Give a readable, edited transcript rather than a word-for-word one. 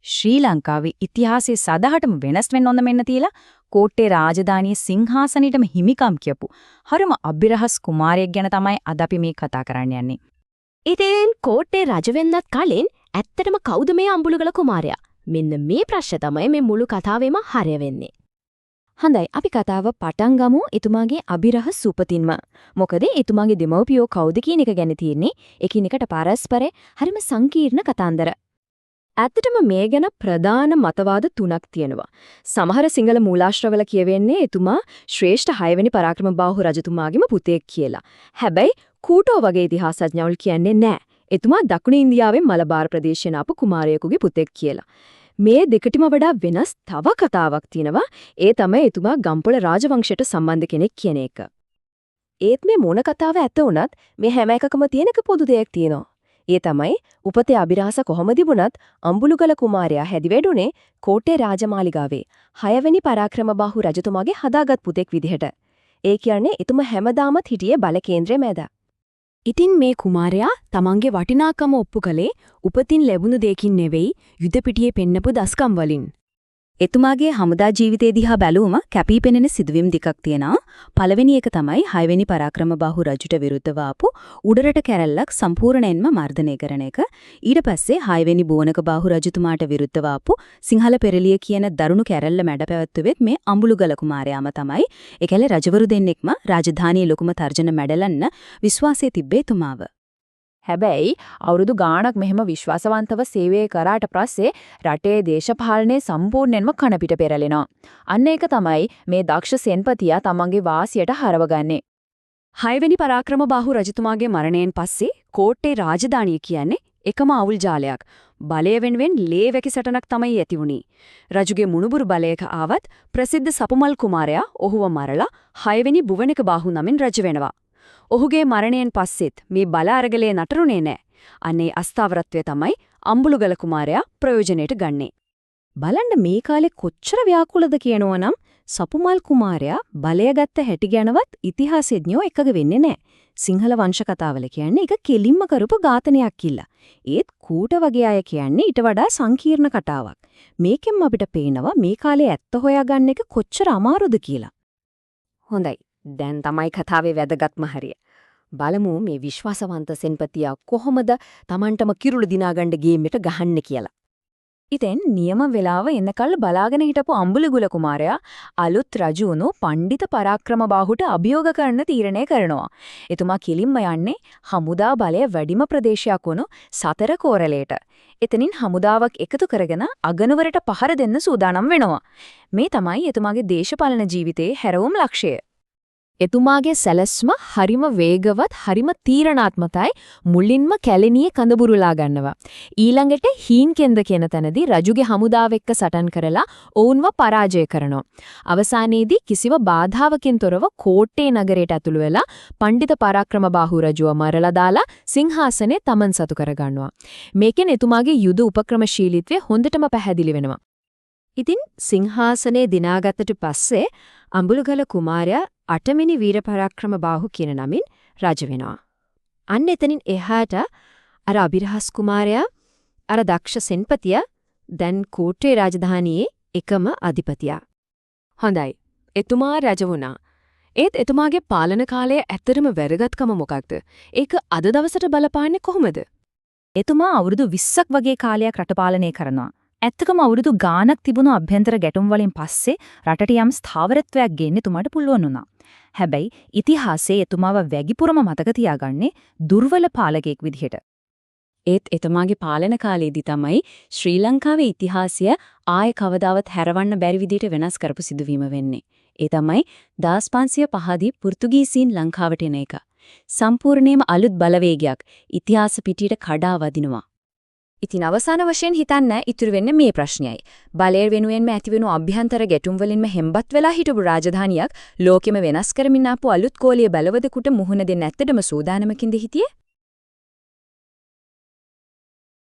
ශ්‍රී ලංකාවේ ඉතිහාසයේ සදහටම වෙනස් වෙන්න ඕන මෙන්න තියලා කෝට්ටේ රාජධානියේ සිංහාසනෙටම හිමිකම් කියපු හරිම අභිරහස් කුමාරයෙක් ගැන තමයි අද අපි මේ කතා කරන්න යන්නේ. ඉතින් කෝට්ටේ රජ වෙන්නත් කලින් ඇත්තටම කවුද මේ අඹුලගල කුමාරයා? මෙන්න මේ ප්‍රශ්න තමයි මේ මුළු කතාවෙම හරය වෙන්නේ. හොඳයි අපි කතාව පටන් ගමු එතුමාගේ අභිරහස් උපතින්ම. මොකද එතුමාගේ දෙමව්පියෝ කවුද කියන එක ගැන තියෙන්නේ එකිනෙකට පරස්පරේ හරිම සංකීර්ණ කතාන්දර. ඇත්තටම මේ ගැන ප්‍රධාන මතවාද තුනක් තියෙනවා. සමහර සිංහල මූලාශ්‍රවල කියවෙන්නේ එතුමා ශ්‍රේෂ්ඨ 6 වෙනි පරාක්‍රමබාහු රජතුමාගේම පුතෙක් කියලා. හැබැයි කූටෝ වගේ ඉතිහාසඥයෝ කියන්නේ නැහැ. එතුමා දකුණු ඉන්දියාවේ මලබාර් ප්‍රදේශයෙන් ආපු කුමාරයෙකුගේ පුතෙක් කියලා. මේ දෙකටම වඩා වෙනස් තව කතාවක් තියෙනවා. ඒ තමයි එතුමා ගම්පොළ රාජවංශයට සම්බන්ධ කෙනෙක් කියන එක. ඒත් මේ මොන කතාව ඇත්ත වුණත් මේ හැම එකකම තියෙන එක පොදු දෙයක් තියෙනවා. ඒ තමයි උපතේ අභිරහස කොහොම තිබුණත් අඹුලුගල කුමාරයා හැදිවැඩුනේ කෝට්ටේ රාජමාලිගාවේ 6 වෙනි පරාක්‍රමබාහු රජතුමාගේ හදාගත් පුතෙක් විදිහට. ඒ කියන්නේ එතුමා හැමදාමත් හිටියේ බල කේන්ද්‍රයේ මැද. ඉතින් මේ කුමාරයා තමන්ගේ වටිනාකම ඔප්පු කළේ උපතින් ලැබුණු දෙයකින් නෙවෙයි යුද පිටියේ පෙන්නපු දස්කම් වලින්. එතුමාගේ හමුදා ජීවිතය දිහා බැලුවම කැපිපෙනෙන සිදුවීම් දෙකක් තියෙනවා. පළවෙනි එක තමයි 6 වෙනි පරාක්‍රමබාහු රජුට විරුද්ධව ආපු උඩරට කැරැල්ලක් සම්පූර්ණයෙන්ම මර්ධනය කරන එක. ඊට පස්සේ 6 වෙනි බෝනකබාහු රජතුමාට විරුද්ධව ආපු සිංහල පෙරළිය කියන දරුණු කැරැල්ල මැඩ පැවැත්වුවෙත් මේ අඹුලුගල කුමාරයාම තමයි. ඒකැලේ රජවරු දෙන්නෙක්ම රාජධානියේ ලොකුම තර්ජන මැඩලන්න විශ්වාසය තිබ්බේ එතුමාව. හැබැයි අවුරුදු ගාණක් මෙහෙම විශ්වාසවන්තව සේවය කරාට පස්සේ රටේ දේශපාලනයේ සම්පූර්ණයෙන්ම කණපිට පෙරලෙනවා. අන්න ඒක තමයි මේ දක්ෂ සෙන්පතියා තමන්ගේ වාසියට හරවගන්නේ. 6 වෙනි පරාක්‍රමබාහු රජතුමාගේ මරණයෙන් පස්සේ කෝට්ටේ රාජධානිය කියන්නේ එකම අවුල් ජාලයක්. බලය වෙනුවෙන් ලේ වැකි සටනක් තමයි ඇති වුණේ. රජුගේ මුණුබුරු බලයක ආවත් ප්‍රසිද්ධ සපුමල් කුමාරයා ඔහුව මරලා 6 වෙනි බුවනකබාහු නමින් රජ වෙනවා. ඔහුගේ මරණයෙන් පස්සෙත් මේ බල අරගලේ නතරුනේ නැහැ. අනේ අස්ථාවරත්වය තමයි අඹුලුගල කුමාරයා ප්‍රයෝජනෙට ගන්නේ. බලන්න මේ කාලේ කොච්චර ව්‍යාකුලද කියනවනම් සපුමල් කුමාරයා බලය ගත්ත හැටි ගැනවත් ඉතිහාසඥයෝ එකග වෙන්නේ නැහැ. සිංහල වංශ කතාවල කියන්නේ ඒක කෙලින්ම කරපු ඝාතනයක් කියලා. ඒත් කූට වගේ අය කියන්නේ ඊට වඩා සංකීර්ණ කතාවක්. මේකෙන් අපිට පේනවා මේ කාලේ ඇත්ත හොයාගන්න එක කොච්චර අමාරුද කියලා. හොඳයි. දැන් තමයි කතාවේ වැදගත්ම හරිය. බලමු මේ විශ්වාසවන්ත සෙන්පතියා කොහොමද Tamanටම කිරුළු දිනාගන්න ගේම්ෙට ගහන්නේ කියලා. ඉතින් නියම වෙලාව එනකල් බලාගෙන හිටපු අඹුලුගල කුමාරයා අලුත් රජු වුණු පණ්ඩිත පරාක්‍රමබාහුට අභියෝග කරන්න තීරණය කරනවා. එතුමා කිලින්ම යන්නේ හමුදා බලය වැඩිම ප්‍රදේශයක් වුණු සතර කෝරළේට. එතනින් හමුදාවක් එකතු කරගෙන අගනුවරට පහර දෙන්න සූදානම් වෙනවා. මේ තමයි එතුමාගේ දේශපාලන ජීවිතයේ හැරවුම් ලක්ෂ්‍යය. එතුමාගේ සැලැස්ම හරිම වේගවත් හරිම තීරණාත්මකයි. මුලින්ම කැලණියේ කඳබුරුලා ගන්නවා. ඊළඟට හීන්කෙන්ද කියන තැනදී රජුගේ හමුදාව එක්ක සටන් කරලා ඔවුන්ව පරාජය කරනවා. අවසානයේදී කිසිව බාධාවකින් තොරව කෝට්ටේ නගරයට ඇතුළු වෙලා පණ්ඩිත පරාක්‍රමබාහු රජුව මරලා දාලා සිංහාසනේ තමන් සතු කරගන්නවා. මේකෙන් එතුමාගේ යුද උපක්‍රමශීලීත්වය හොඳටම පැහැදිලි වෙනවා. ඉතින් සිංහාසනේ දිනාගත්තට පස්සේ අඹුලුගල කුමාරයා 8 වෙනි වීර පරාක්‍රමබාහු කියන නමින් රජ වෙනවා. අන්න එතනින් එහාට අර අභිරහස් කුමාරයා අර දක්ෂ සෙන්පතියා දැන් කෝට්ටේ රාජධානියේ එකම අධිපතියා. හොඳයි. එතුමා රජ වුණා. ඒත් එතුමාගේ පාලන කාලයේ ඇත්තටම වැරගත්කම මොකක්ද? ඒක අද දවසට බලපාන්නේ කොහොමද? එතුමා අවුරුදු 20ක් වගේ කාලයක් රට පාලනය කරනවා. ඇත්තකම අවුරුදු ගාණක් තිබුණු අභ්‍යන්තර ගැටුම් වලින් පස්සේ රටට යම් ස්ථාවරත්වයක් ගෙන්න එතුමාට පුළුවන් වුණා. හැබැයි ඉතිහාසයේ එතුමාව වැගිපුරම මතක තියාගන්නේ දුර්වල පාලකයෙක් විදිහට. ඒත් එතුමාගේ පාලන කාලයේදී තමයි ශ්‍රී ලංකාවේ ඉතිහාසය ආයෙ කවදාවත් හැරවන්න බැරි විදිහට වෙනස් කරපු සිදුවීම වෙන්නේ. ඒ තමයි 1505 දී පෘතුගීසීන් ලංකාවට එන එක. සම්පූර්ණයෙන්ම අලුත් බලවේගයක් ඉතිහාස පිටියට කඩා වදිනවා. ඉතින් අවසාන වශයෙන් හිතන්න ඉතුරු වෙන්නේ මේ ප්‍රශ්නයයි. බලය වෙනුවෙන්ම ඇතිවෙනු අභ්‍යන්තර ගැටුම් වලින්ම හෙම්බත් වෙලා හිටපු රාජධානියක් ලෝකෙම වෙනස් කරමින් ආපු අලුත් කෝලිය බලවදෙකුට මුහුණ දෙන්න ඇත්තටම සූදානමකින්ද හිටියේ?